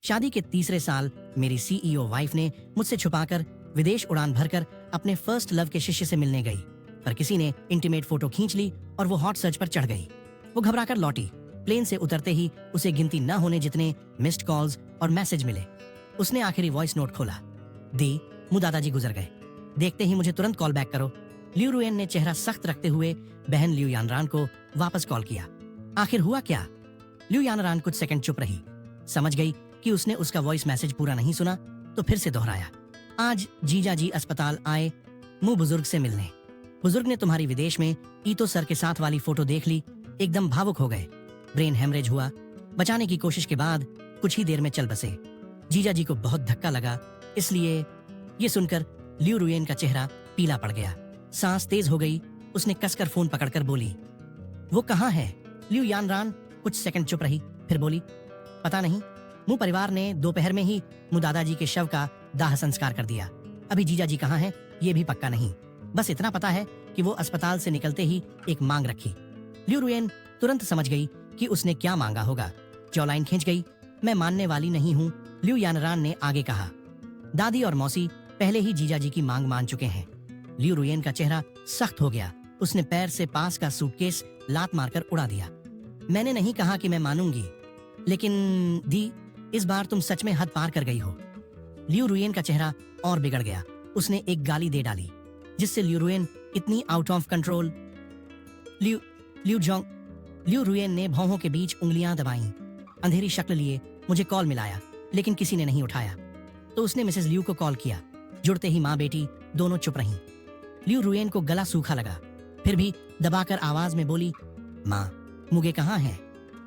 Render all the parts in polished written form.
शादी के तीसरे साल मेरी सीईओ वाइफ ने मुझसे छुपाकर विदेश उड़ान भरकर अपने फर्स्ट लव के शिष्य से मिलने गई, पर किसी ने इंटीमेट फोटो खींच ली और वो हॉट सर्च पर चढ़ गई। वो घबराकर लौटी। प्लेन से उतरते ही उसे गिनती न होने जितने मिस्ड कॉल्स और मैसेज मिले। उसने आखिरी वॉइस नोट खोला। दी, मुँह दादाजी गुजर गए, देखते ही मुझे तुरंत कॉल बैक करो। लियू रुएन ने चेहरा सख्त रखते हुए बहन लियू यानरान को वापस कॉल किया। आखिर हुआ क्या? लियू यानरान कुछ सेकंड चुप रही। समझ गई कि उसने उसका वॉइस मैसेज पूरा नहीं सुना, तो फिर से दोहराया। आज जीजा जी अस्पताल आए मुंह बुजुर्ग से मिलने। बुजुर्ग ने तुम्हारी विदेश में ईतो सर के साथ वाली फोटो देख ली, एकदम भावुक हो गए। ब्रेन हेमरेज हुआ। बचाने की कोशिश के बाद कुछ ही देर में चल बसे। जीजा जी को बहुत धक्का लगा, इसलिए ये सुनकर लियू रुएन का चेहरा पीला पड़ गया। सांस तेज हो गई। उसने कसकर फोन पकड़कर बोली, वो कहाँ है? लियू यानरान कुछ सेकंड चुप रही, फिर बोली, पता नहीं। मुंह परिवार ने दोपहर में ही मुँह दादाजी के शव का दाह संस्कार कर दिया। अभी जीजा जी कहाँ हैं ये भी पक्का नहीं। बस इतना पता है कि वो अस्पताल से निकलते ही एक मांग रखी। लियू रुएन तुरंत समझ गई कि उसने क्या मांगा होगा। जॉलाइन खींच गई। मैं मानने वाली नहीं हूँ, लियू यानरान ने आगे कहा। दादी और मौसी पहले ही जीजा जी की मांग मान चुके हैं। लियू रुएन का चेहरा सख्त हो गया। उसने पैर से पास का सूटकेस लात मारकर उड़ा दिया। मैंने नहीं कहा कि मैं मानूंगी, लेकिन दी, इस बार तुम सच में हद पार कर गई हो। लियू रुएन का चेहरा और बिगड़ गया। उसने एक गाली दे डाली, जिससे लियू रुएन इतनी out of control. Liu ruin ने भौहों के बीच उंगलियां दबाईं। अंधेरी शक्ल लिए मुझे कॉल मिलाया, लेकिन किसी ने नहीं उठाया। तो उसने मिसेस लियू को कॉल किया। जुड़ते ही माँ बेटी दोनों चुप रहीं। लियू रुएन को गला सूखा लगा, फिर भी दबाकर आवाज में बोली, माँ, मुगे कहाँ हैं?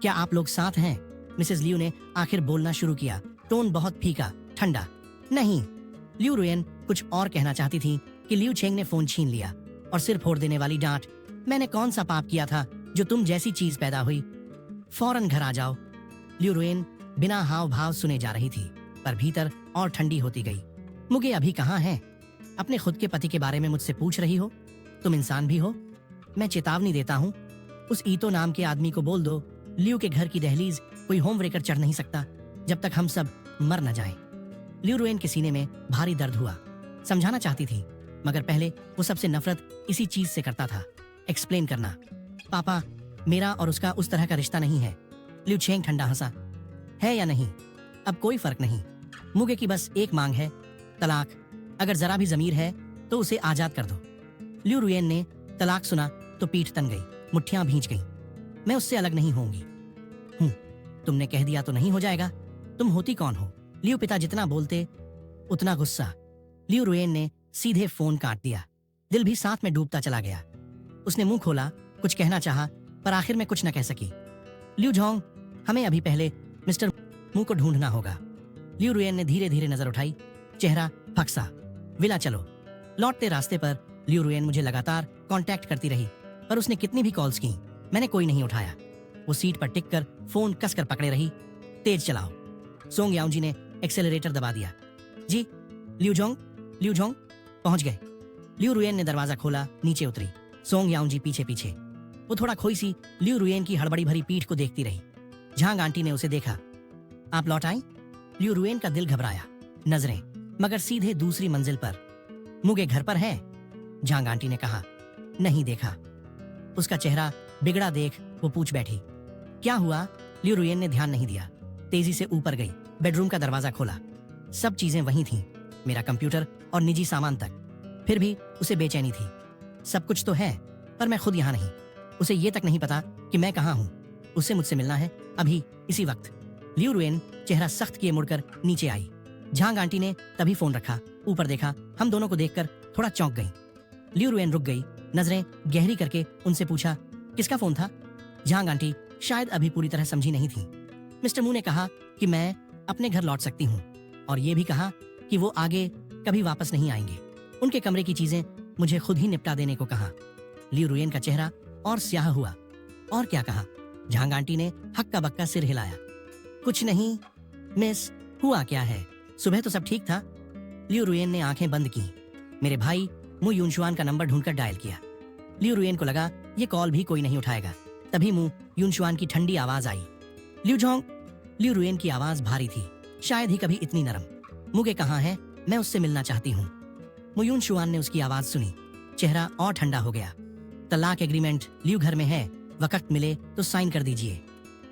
क्या आप लोग साथ हैं? मिसेस लियू ने आखिर बोलना शुरू किया, टोन बहुत फीका, ठंडा। नहीं। लियू रुएन कुछ और कहना चाहती थी कि लियू छेंग ने फोन छीन लिया और सिर फोड़ देने वाली डांट। मैंने कौन सा पाप किया था जो तुम जैसी चीज पैदा हुई? फौरन घर आ जाओ। लियू रुएन बिना हाव भाव सुने जा रही थी, पर भीतर और ठंडी होती गई। मुगे अभी कहाँ हैं? अपने खुद के पति के बारे में मुझसे पूछ रही हो? तुम इंसान भी हो? मैं चेतावनी देता हूँ, उस ईतो नाम के आदमी को बोल दो, लियू के घर की दहलीज कोई होम ब्रेकर चढ़ नहीं सकता जब तक हम सब मर न जाएं। लियू रुएन के सीने में भारी दर्द हुआ। समझाना चाहती थी, मगर पहले वो सबसे नफरत इसी चीज से करता था, एक्सप्लेन करना। पापा, मेरा और उसका उस तरह का रिश्ता नहीं है। लियू छेंग ठंडा हंसा। है या नहीं, अब कोई फर्क नहीं। मुगे की बस एक मांग है, तलाक। अगर जरा भी जमीर है तो उसे आजाद कर दो। लियू रुएन ने तलाक सुना तो पीठ तन गई, मुट्ठियां भींच गईं। मैं उससे अलग नहीं होंगी। तुमने कह दिया तो नहीं हो जाएगा। तुम होती कौन हो? लियू पिता जितना बोलते उतना गुस्सा। लियू रुएन ने सीधे फोन काट दिया। दिल भी साथ में डूबता चला गया। उसने मुंह खोला, कुछ कहना चाहा, पर आखिर में कुछ न कह सकी। लियू जोंग, हमें अभी पहले मिस्टर मुंह को ढूंढना होगा। लियू रुएन ने धीरे धीरे नजर उठाई, चेहरा फक्सा। विला चलो। लौटते रास्ते पर लियू रुएन मुझे लगातार कांटेक्ट करती रही, पर उसने कितनी भी कॉल्स की, मैंने कोई नहीं उठाया। वो सीट पर टिक कर फोन कसकर पकड़े रही। तेज चलाओ। सोंग याओ जी ने एक्सेलरेटर दबा दिया। जी। लियू जोंग पहुंच गए। लियू रुएन ने दरवाजा खोला, नीचे उतरी। सोंग याओ जी पीछे पीछे। वो थोड़ा खोई सी लियू रुएन की हड़बड़ी भरी पीठ को देखती रही। झांग आंटी ने उसे देखा। आप लौट आई? लियू रुएन का दिल घबराया। नजरें मगर सीधे दूसरी मंजिल पर। मुगे घर पर है? झांग आंटी ने कहा। नहीं देखा। उसका चेहरा बिगड़ा देख वो पूछ बैठी, क्या हुआ? लियू रुएन ने ध्यान नहीं दिया। तेजी से ऊपर गई, बेडरूम का दरवाजा खोला। सब चीजें वहीं थीं, मेरा कंप्यूटर और निजी सामान तक। फिर भी उसे बेचैनी थी। सब कुछ तो है, पर मैं खुद यहाँ नहीं। उसे ये तक नहीं पता कि मैं कहाँ हूँ। उसे मुझसे मिलना है, अभी, इसी वक्त। लियू रुएन चेहरा सख्त किए मुड़कर नीचे आई। झांग आंटी ने तभी फोन रखा, ऊपर देखा। हम दोनों को देखकर थोड़ा चौंक गई। लियू रुएन रुक गई, नजरें गहरी करके उनसे पूछा, किसका फोन था? झांग आंटी शायद अभी पूरी तरह समझी नहीं थी। मिस्टर मू ने कहा कि मैं अपने घर लौट सकती हूँ, और ये भी कहा कि वो आगे कभी वापस नहीं आएंगे। उनके कमरे की चीजें मुझे खुद ही निपटा देने को कहा। लियू रुएन का चेहरा और स्याह हुआ। और क्या कहा? झांग आंटी ने हक्का बक्का सिर हिलाया। कुछ नहीं मिस, हुआ क्या है? सुबह तो सब ठीक था। लियू रुएन ने आंखें बंद की। मेरे भाई मू यूनशुआन का नंबर ढूंढकर डायल किया। लियू रुएन को लगा ये कॉल भी कोई नहीं उठाएगा। तभी मू यूनशुआन की ठंडी आवाज आई, लियू जोंग। लियू रुएन की आवाज भारी थी, शायद ही कभी इतनी नरम। मुगे कहाँ है? मैं उससे मिलना चाहती हूँ। मुयून शुआन ने उसकी आवाज सुनी। चेहरा और ठंडा हो गया। तलाक एग्रीमेंट लियू घर में है, वक्त मिले तो साइन कर दीजिए।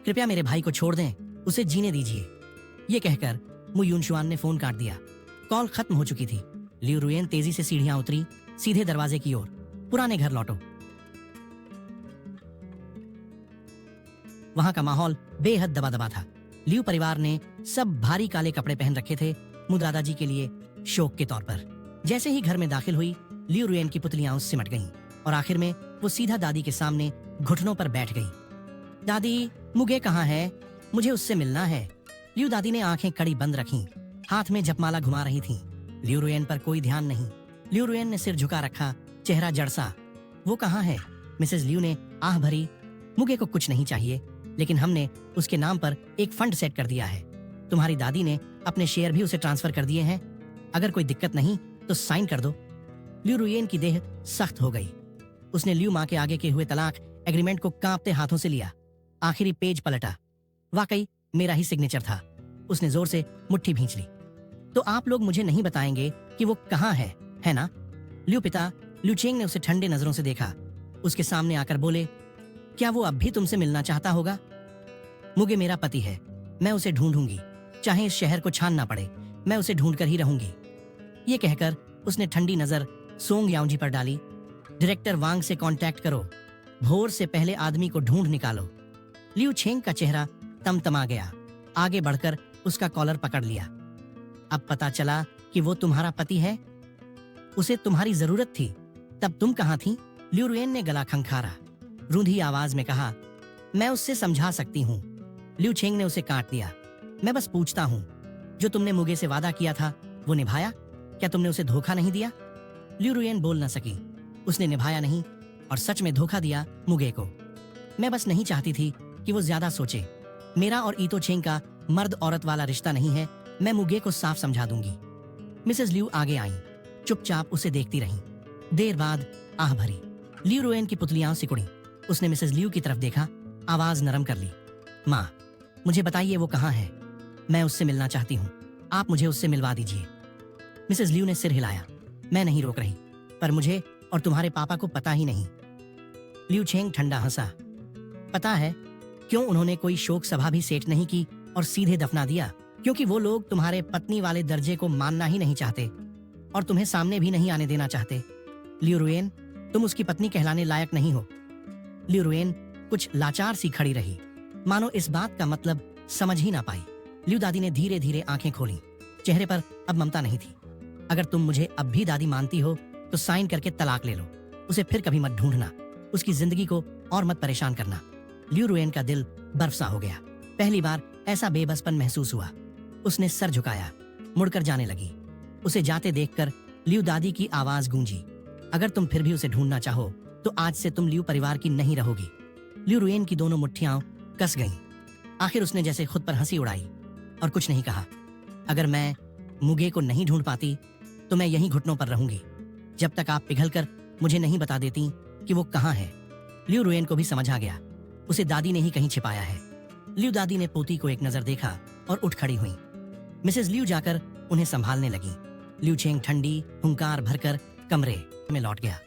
कृपया मेरे भाई को छोड़ दें, उसे जीने दीजिए। ये कहकर मुयून शुआन ने फोन काट दिया। कॉल खत्म हो चुकी थी। लियू रुएन तेजी से सीढ़ियां उतरी, सीधे दरवाजे की ओर। पुराने घर लौटो। वहां का माहौल बेहद दबा दबा था। लियू परिवार ने सब भारी काले कपड़े पहन रखे थे, मुँह दादाजी के लिए शोक के तौर पर। जैसे ही घर में दाखिल हुई, लियू रुएन की पुतलियां उससे सिमट गईं और आखिर में वो सीधा दादी के सामने घुटनों पर बैठ गई। दादी, मुगे कहाँ है? मुझे उससे मिलना है। लियू दादी ने आंखें कड़ी बंद रखीं, हाथ में जपमाला घुमा रही थीं। लियू रुएन पर कोई ध्यान नहीं। लियू रुएन ने सिर झुका रखा, चेहरा जड़सा। वो कहाँ है? मिसेस लियू ने आह भरी। मुगे को कुछ नहीं चाहिए, लेकिन हमने उसके नाम पर एक फंड सेट कर दिया है। तुम्हारी दादी ने अपने शेयर भी उसे ट्रांसफर कर दिए हैं। अगर कोई दिक्कत नहीं तो साइन कर दो। लियू रुएन की देह सख्त हो गई। उसने लियू माँ के आगे के हुए तलाक एग्रीमेंट को कांपते हाथों से लिया। आखिरी पेज पलटा। वाकई मेरा ही सिग्नेचर था। उसने जोर से मुट्ठी भींच ली। तो आप लोग मुझे नहीं बताएंगे कि वो कहाँ है ना? लियू पिता लियू चेंग ने उसे ठंडे नजरों से देखा। उसके सामने आकर बोले, क्या वो अब भी तुमसे मिलना चाहता होगा? मुगे मेरा पति है, मैं उसे ढूंढूंगी, चाहे इस शहर को छानना पड़े। मैं उसे ढूंढ कर ही रहूंगी। ये कहकर उसने ठंडी नजर सोंग याओजी पर डाली। डायरेक्टर वांग से कांटेक्ट करो, भोर से पहले आदमी को ढूंढ निकालो। लियू छेंग का चेहरा तमतमा गया। आगे बढ़कर उसका कॉलर पकड़ लिया। अब पता चला कि वो तुम्हारा पति है? उसे तुम्हारी जरूरत थी, तब तुम कहाँ थी? लियू रुएन ने गला खंखारा, रूंधी आवाज में कहा, मैं उससे समझा सकती हूँ। लियू छेंग ने उसे काट दिया। मैं बस पूछता हूँ, जो तुमने मुगे से वादा किया था वो निभाया? क्या तुमने उसे धोखा नहीं दिया? लियू रुएन बोल न सकी। उसने निभाया नहीं और सच में धोखा दिया मुगे को। मैं बस नहीं चाहती थी कि वो ज्यादा सोचे। मेरा और ईतो छेंग का मर्द औरत वाला रिश्ता नहीं है। मैं मुगे को साफ समझा दूंगी। मिसेस लियू आगे आईं, चुपचाप उसे देखती रहीं। देर बाद आह भरी। लियू रुएन की पुतलियां सिकुड़ी। उसने मिसेस लियू की तरफ देखा, आवाज नरम कर ली। माँ, मुझे बताइए वो कहाँ है? मैं उससे मिलना चाहती हूँ। आप मुझे उससे मिलवा दीजिए। मिसेस लियू ने सिर हिलाया। मैं नहीं रोक रही, पर मुझे और तुम्हारे पापा को पता ही नहीं। लियू छेंग ठंडा हंसा। पता है क्यों उन्होंने कोई शोक सभा भी सेट नहीं की और सीधे दफना दिया? क्योंकि वो लोग तुम्हारे पत्नी वाले दर्जे को मानना ही नहीं चाहते और तुम्हें सामने भी नहीं आने देना चाहते। लियू रुएन, तुम उसकी पत्नी कहलाने लायक नहीं हो। लियू रुएन कुछ लाचार सी खड़ी रही, मानो इस बात का मतलब समझ ही ना पाई। लियू दादी ने धीरे धीरे आंखें खोली। चेहरे पर अब ममता नहीं थी। अगर तुम मुझे अब भी दादी मानती हो तो साइन करके तलाक ले लो। उसे फिर कभी मत ढूंढना। उसकी जिंदगी को और मत परेशान करना। लियू रुएन का दिल बर्फ सा हो गया। पहली बार ऐसा बेबसपन महसूस हुआ। उसने सर झुकाया, मुड़कर जाने लगी। उसे जाते देखकर लियू दादी की आवाज गूंजी, अगर तुम फिर भी उसे ढूंढना चाहो तो आज से तुम लियू परिवार की नहीं रहोगी। लियू रुएन की दोनों मुट्ठियां कस गईं। आखिर उसने जैसे खुद पर हंसी उड़ाई और कुछ नहीं कहा। अगर मैं मुगे को नहीं ढूंढ पाती तो मैं यहीं घुटनों पर रहूंगी, जब तक आप पिघलकर मुझे नहीं बता देती कि वो कहाँ है। लियू रुएन को भी समझ आ गया, उसे दादी ने ही कहीं छिपाया है। लियू दादी ने पोती को एक नजर देखा और उठ खड़ी हुई। मिसेस लियू जाकर उन्हें संभालने लगी। लियू छेंग ठंडी हुंकार भरकर कमरे में लौट गया।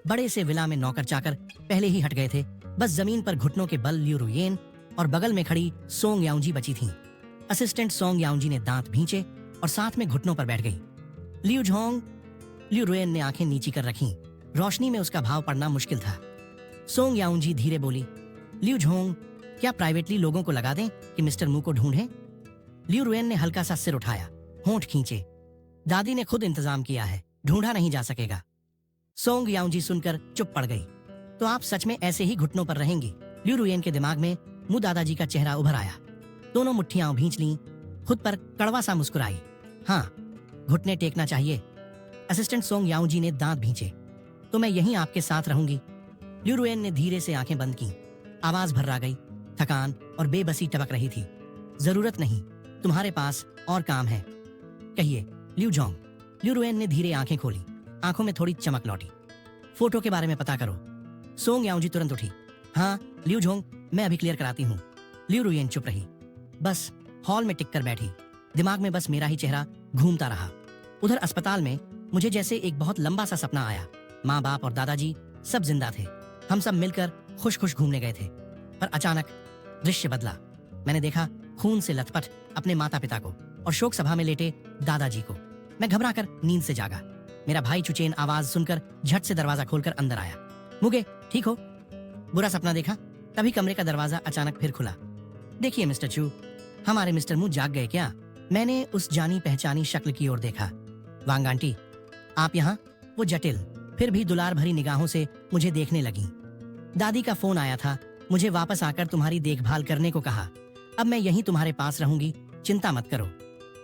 बड़े से विला में नौकर चाकर पहले ही हट गए थे। बस जमीन पर घुटनों के बल लियू रुएन और बगल में खड़ी सोंग याओजी बची थीं। असिस्टेंट सोंग याओजी ने दांत भींचे और साथ में घुटनों पर बैठ गई। Liu Zhong. लियू रुएन ने आंखें नीची कर रखीं। रोशनी में उसका भाव पढ़ना मुश्किल था। सोंग याओजी धीरे बोली, लियू झोंग, क्या प्राइवेटली लोगों को लगा दें कि मिस्टर मू को ढूंढें? लियू रुएन ने हल्का सा सिर उठाया, होंठ खींचे। दादी ने खुद इंतजाम किया है, ढूंढा नहीं जा सकेगा। सोंग याओजी सुनकर चुप पड़ गई। तो आप सच में ऐसे ही घुटनों पर रहेंगी? लियू रुएन के दिमाग में मु दादाजी का चेहरा उभर आया। दोनों मुट्ठियां भींच लीं, खुद पर कड़वा सा मुस्कुराई। हाँ, घुटने टेकना चाहिए। असिस्टेंट सोंग याओजी ने दांत भींचे। तो मैं यहीं आपके साथ रहूंगी। लियू रुएन ने धीरे से आंखें बंद की। आवाज भर्रा गई, थकान और बेबसी टपक रही थी। जरूरत नहीं, तुम्हारे पास और काम है। कहिए लियू जोंग। लियू रुएन ने धीरे आंखें खोली, आंखों में थोड़ी चमक लौटी। फोटो के बारे में पता करो। सोंग याओजी तुरंत उठी। हाँ लियू जोंग, मैं अभी क्लियर कराती हूँ। लियू रुएन चुप रही, बस हॉल में टिक कर बैठी। दिमाग में बस मेरा ही चेहरा घूमता रहा। उधर अस्पताल में मुझे जैसे एक बहुत लंबा सा सपना आया। माँ बाप और दादाजी सब जिंदा थे। हम सब मिलकर खुश खुश घूमने गए थे। पर अचानक दृश्य बदला। मैंने देखा खून से लथपथ अपने माता पिता को और शोक सभा में लेटे दादाजी को। मैं घबरा कर नींद से जागा। मेरा भाई चुचेन आवाज सुनकर झट से दरवाजा खोलकर अंदर आया। मुगे, ठीक हो? बुरा सपना देखा? तभी कमरे का दरवाजा अचानक फिर खुला। देखिए मिस्टर चू, हमारे मिस्टर मुंह जाग गए क्या? मैंने उस जानी पहचानी शक्ल की ओर देखा। वांग आंटी, आप यहाँ? वो जटिल फिर भी दुलार भरी निगाहों से मुझे देखने लगी। दादी का फोन आया था, मुझे वापस आकर तुम्हारी देखभाल करने को कहा। अब मैं यहीं तुम्हारे पास रहूंगी, चिंता मत करो।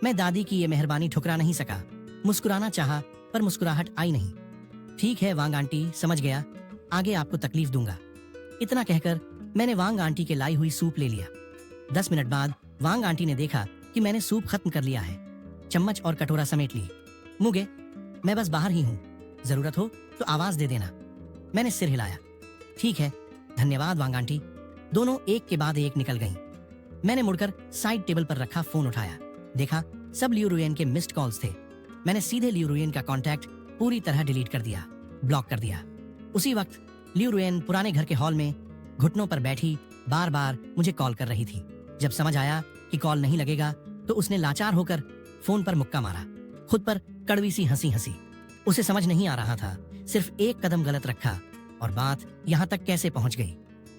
मैं दादी की ये मेहरबानी ठुकरा नहीं सका। मुस्कुराना चाहा पर मुस्कुराहट आई नहीं। ठीक है वांग आंटी, समझ गया, आगे आपको तकलीफ दूंगा। इतना कहकर मैंने वांग आंटी के लाई हुई सूप ले लिया। 10 मिनट बाद वांग आंटी ने देखा कि मैंने सूप खत्म कर लिया है। चम्मच और कटोरा समेट लिए। मुगे, मैं बस बाहर ही हूँ, जरूरत हो तो आवाज दे देना। मैंने सिर हिलाया। ठीक है, धन्यवाद वांग आंटी। दोनों एक के बाद एक निकल गईं। मैंने मुड़कर साइड टेबल पर रखा फोन उठाया। देखा सब लियू रुयन के मिस्ड कॉल्स थे। मैंने सीधे लियू रुयन का कांटेक्ट पूरी तरह डिलीट कर दिया, ब्लॉक कर दिया। उसी वक्त लियू रुयन पुराने घर के हॉल में घुटनों पर बैठी बार बार मुझे कॉल कर रही थी। जब समझ आया कि कॉल नहीं लगेगा तो उसने लाचार होकर फोन पर मुक्का मारा। खुद पर कड़वी सी हंसी हंसी। उसे समझ नहीं आ रहा था, सिर्फ एक कदम गलत रखा और बात यहाँ तक कैसे पहुंच गई।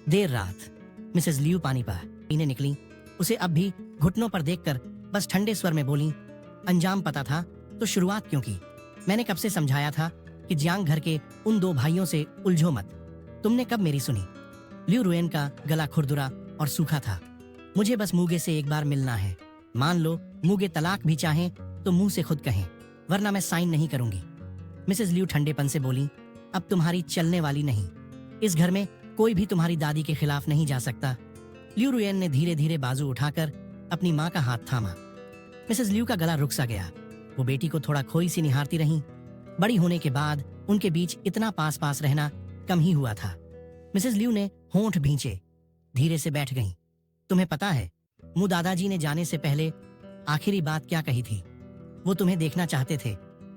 देर रात मिसेस लियू पानी पीने निकली। उसे अब भी घुटनों पर देखकर बस ठंडे स्वर में बोली, अंजाम पता था तो शुरुआत क्यों की? मैंने कब से समझाया था कि जियांग घर के उन 2 भाइयों से उलझो मत। तुमने कब मेरी सुनी? लियू रुयन का गला खुरदुरा और सूखा था। मुझे बस मूगे से एक बार मिलना है। मान लो मूगे तलाक भी चाहें तो मुंह से खुद कहें, वरना मैं साइन नहीं करूंगी। मिसेस लियू ठंडेपन से बोली, अब तुम्हारी चलने वाली नहीं। इस घर में कोई भी तुम्हारी दादी के खिलाफ नहीं जा सकता। लियू रुयन ने धीरे धीरे बाजू उठाकर अपनी माँ का हाथ थामा। मिसेस लियू का गला रुक सा गया। वो बेटी को थोड़ा खोई सी निहारती रहीं। बड़ी होने के बाद उनके बीच इतना पास पास रहना कम ही हुआ था। मिसेस लियू ने होंठ भींचे, धीरे से बैठ गईं। तुम्हें पता है मुँह दादाजी ने जाने से पहले आखिरी बात क्या कही थी? वो तुम्हें देखना चाहते थे,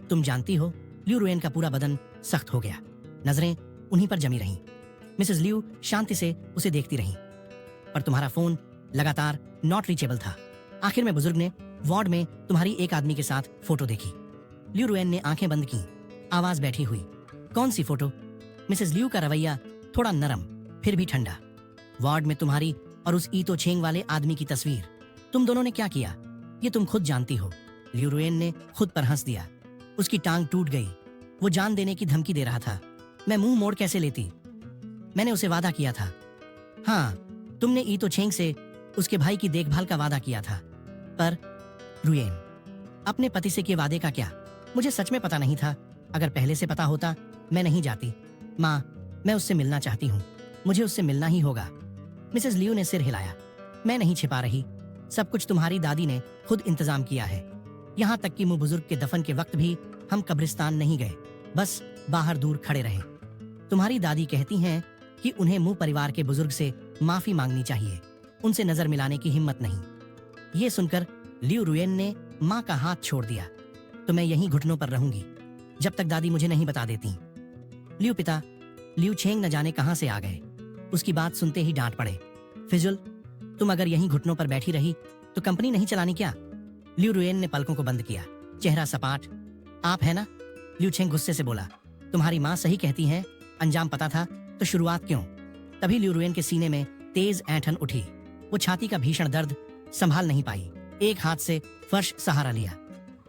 तुम जानती हो। लियू रुयन का पूरा बदन सख्त हो गया। नजरें उन्हीं पर जमी रहीं। मिसेस लियू शांति से उसे देखती रहीं। पर तुम्हारा फोन लगातार नॉट रीचेबल था। आखिर में बुजुर्ग ने वार्ड में तुम्हारी एक आदमी के साथ फोटो देखी। लियू रुयन ने आंखें बंद की, आवाज बैठी हुई। कौन सी फोटो? मिसेस लियू का रवैया थोड़ा नरम फिर भी ठंडा। वार्ड में तुम्हारी और उस ईतो छेंग वाले आदमी की तस्वीर। तुम दोनों ने क्या किया ये तुम खुद जानती हो। लियू रुयन ने खुद पर हंस दिया। उसकी टांग टूट गई। वो जान देने की धमकी दे रहा था। मैं मुंह मोड़ कैसे लेती? मैंने उसे वादा किया था। हाँ, तुमने ईतो छेंग से उसके भाई की देखभाल का वादा किया था। पर रुयन, अपने पति से किए वादे का क्या? मुझे सच में पता नहीं था। अगर पहले से पता होता मैं नहीं जाती। माँ, मैं उससे मिलना चाहती हूँ। मुझे उससे मिलना ही होगा। मिसेस लियू ने सिर हिलाया। मैं नहीं छिपा रही। सब कुछ तुम्हारी दादी ने खुद इंतजाम किया है। यहाँ तक कि मुँह बुजुर्ग के दफन के वक्त भी हम कब्रिस्तान नहीं गए, बस बाहर दूर खड़े रहे। तुम्हारी दादी कहती हैं कि उन्हें मुँह परिवार के बुजुर्ग से माफी मांगनी चाहिए। उनसे नजर मिलाने की हिम्मत नहीं। ये सुनकर लियू रुयन ने माँ का हाथ छोड़ दिया। तो मैं यहीं घुटनों पर रहूंगी जब तक दादी मुझे नहीं बता देती। लियू पिता लियू छेंग न जाने कहां से आ गए। उसकी बात सुनते ही डांट पड़े। फिजुल, तुम अगर यहीं घुटनों पर बैठी रही तो कंपनी नहीं चलानी क्या? लियू रुयन ने पलकों को बंद किया, चेहरा सपाट। आप है ना? लियू छेंग गुस्से से बोला। तुम्हारी माँ सही कहती है, अंजाम पता था तो शुरुआत क्यों? तभी लियू रुयन के सीने में तेज ऐंठन उठी। वो छाती का भीषण दर्द संभाल नहीं पाई। एक हाथ से फर्श सहारा लिया।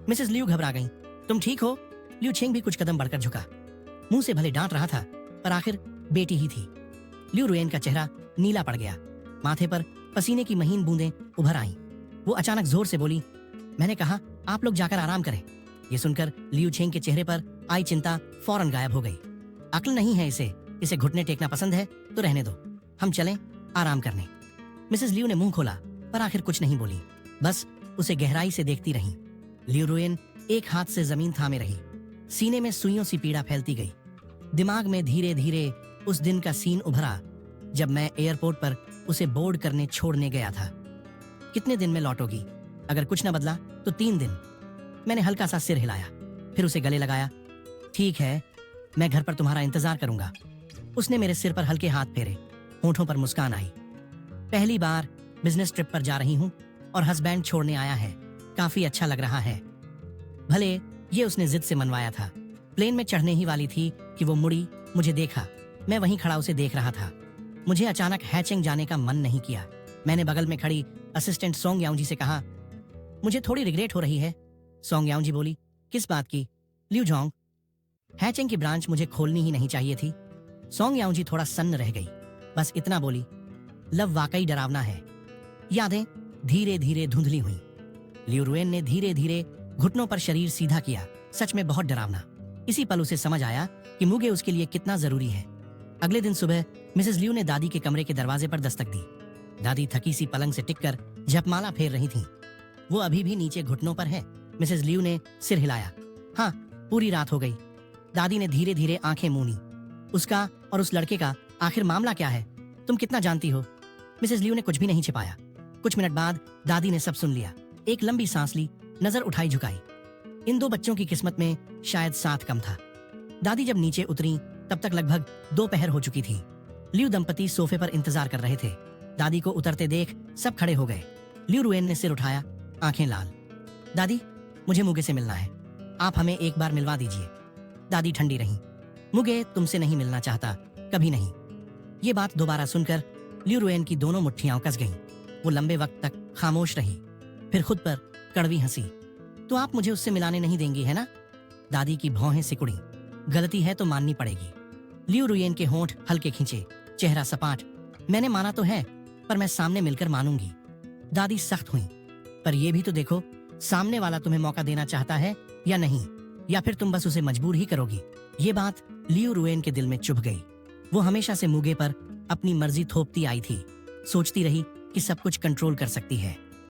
मिसेस लियू घबरा गईं। तुम ठीक हो? लियू छेंग भी कुछ कदम बढ़कर झुका। मुंह से भले डांट रहा था पर आखिर बेटी ही थी। लियू रुयन का चेहरा नीला पड़ गया। माथे पर पसीने की महीन बूंदें उभर आईं। वो अचानक जोर से बोली, मैंने कहा आप लोग जाकर आराम करें। ये सुनकर लियू छेंग के चेहरे पर आई चिंता फौरन गायब हो गई। अक्ल नहीं है इसे घुटने टेकना पसंद है तो रहने दो, हम चलें आराम करने। मिसेस लियू ने मुंह खोला पर आखिर कुछ नहीं बोली, बस उसे गहराई से देखती रही। लियू रुयन एक हाथ से जमीन थामे रही। सीने में सुइयों सी पीड़ा फैलती गई। दिमाग में धीरे धीरे उस दिन का सीन उभरा जब मैं एयरपोर्ट पर उसे बोर्ड करने छोड़ने गया था। कितने दिन में लौटोगी? अगर कुछ न बदला तो 3 दिन। मैंने हल्का सा सिर हिलाया, फिर उसे गले लगाया। ठीक है, मैं घर पर तुम्हारा इंतजार करूंगा। उसने मेरे सिर पर हल्के हाथ फेरे, होठों पर मुस्कान आई। पहली बार बिजनेस ट्रिप पर जा रही हूँ और हस्बैंड छोड़ने आया है, काफी अच्छा लग रहा है। भले ये उसने जिद से मनवाया था। प्लेन में चढ़ने ही वाली थी कि वो मुड़ी, मुझे देखा। मैं वहीं खड़ा उसे देख रहा था। मुझे अचानक हैचिंग जाने का मन नहीं किया। मैंने बगल में खड़ी असिस्टेंट सोंग याओजी से कहा, मुझे थोड़ी रिग्रेट हो रही है। सोंग याओजी बोली, किस बात की? ल्यू जोंग, हैचिंग की ब्रांच मुझे खोलनी ही नहीं चाहिए थी। सोंग याओजी थोड़ा सन्न रह गई, बस इतना बोली, लव वाकई डरावना है। यादें धीरे धीरे धुंधली हुई। ल्यू रुएन ने धीरे धीरे घुटनों पर शरीर सीधा किया। सच में बहुत डरावना। इसी पल उसे समझ आया कि मुगे उसके लिए कितना जरूरी है। अगले दिन सुबह मिसेस ल्यू ने दादी के कमरे के दरवाजे पर दस्तक दी। दादी थकी सी पलंग से टिककर जपमाला फेर रही थीं। वो अभी भी नीचे घुटनों पर है। मिसेस ल्यू ने सिर हिलाया। हाँ, पूरी रात हो गई। दादी ने धीरे धीरे आंखें मूंदी। उसका और उस लड़के का आखिर मामला क्या है? तुम कितना जानती हो? मिसेस ल्यू ने कुछ भी नहीं छिपाया। कुछ मिनट बाद दादी ने सब सुन लिया। एक लंबी सांस ली, नजर उठाई झुकाई। इन 2 बच्चों की किस्मत में शायद साथ कम था। दादी जब नीचे उतरी तब तक लगभग दोपहर हो चुकी थी। ल्यू दंपति सोफे पर इंतजार कर रहे थे। दादी को उतरते देख सब खड़े हो गए। ल्यू रुएन ने सिर उठाया, आंखें लाल। दादी, मुझे मुगे से मिलना है। आप हमें एक बार मिलवा दीजिए। दादी ठंडी रही। मुगे तुमसे नहीं मिलना चाहता, कभी नहीं। ये बात दोबारा सुनकर ल्यू रुएन की दोनों मुट्ठियां कस गईं। वो लंबे वक्त तक खामोश रही, फिर खुद पर कड़वी हंसी। तो आप मुझे उससे मिलाने नहीं देंगी, है ना? दादी की भौहें सिकुड़ी। गलती है तो माननी पड़ेगी। ल्यू रुएन के होंठ हल्के खींचे, चेहरा सपाट। मैंने माना तो है, पर मैं सामने मिलकर मानूंगी। दादी सख्त हुई। पर यह भी तो देखो, सामने वाला तुम्हें मौका देना चाहता है या नहीं, या फिर तुम बस उसे मजबूर ही करोगी। ये बात ल्यू रुएन के दिल में चुभ गई। वो हमेशा से मुगे पर अपनी मर्जी थोपती आई थी। सोचती रही कि सब कुछ कंट्रोल कर सकती है।